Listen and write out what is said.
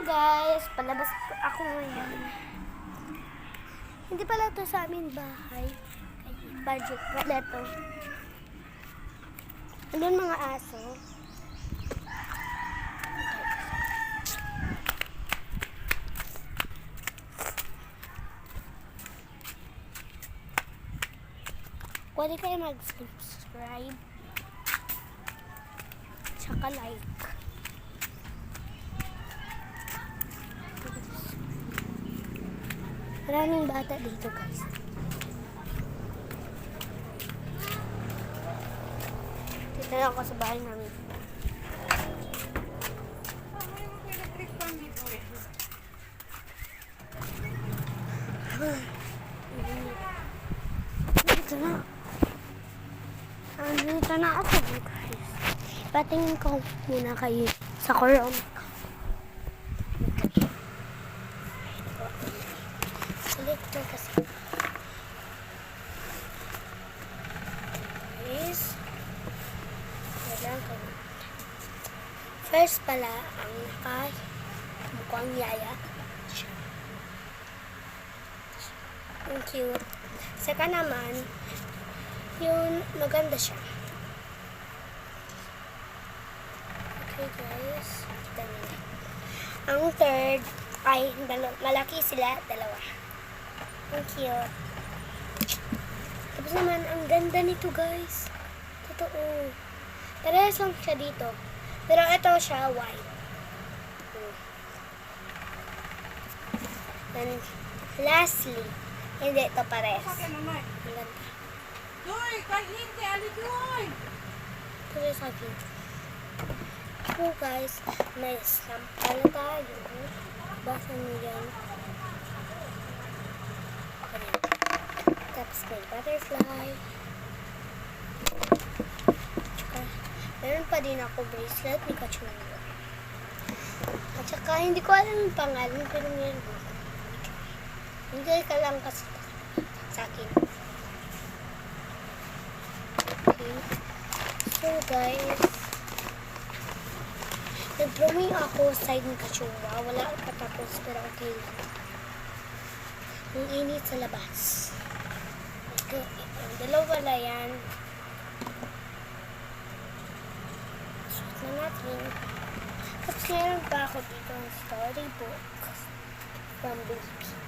guys, palabas ako ngayon. Hindi pala ito sa amin bahay. Budget pala ito. Andun mga aso. Pwede kayo mag-subscribe. Tsaka like. Maraming bata dito guys. Dito lang ako sa bahay namin. Dito na. Dito na ako guys. Patingin ko muna kayo sa Chrome. Ito kasi is first pala ang mukhang yaya. Ang cute. Saka naman yung maganda siya. Okay guys, kita nila. Ang third ay malaki sila, dalawa. Ang cute. Tapos naman, ang ganda nito guys. Totoo. Parehas lang siya dito. Pero ito siya white. And lastly, hindi ito parehas. Ang ganda. Doy, kain kay Ali Doy. Ito rin sa akin. So guys, may stamp pala tayo. Basa mo yan. Tapos may butterfly. Tsaka, meron pa din ako bracelet ni Kachungo. At saka, hindi ko alam yung pangalan, pero meron ko. Hindi ka lang kasi sa akin. Okay. So guys, nag-drawing ako side ni Kachungo. Wala patapos, pero okay lang. Ang init sa labas. Dalawa na yan. Suot na natin. Tapos meron pa ako dito ang storybook from baby.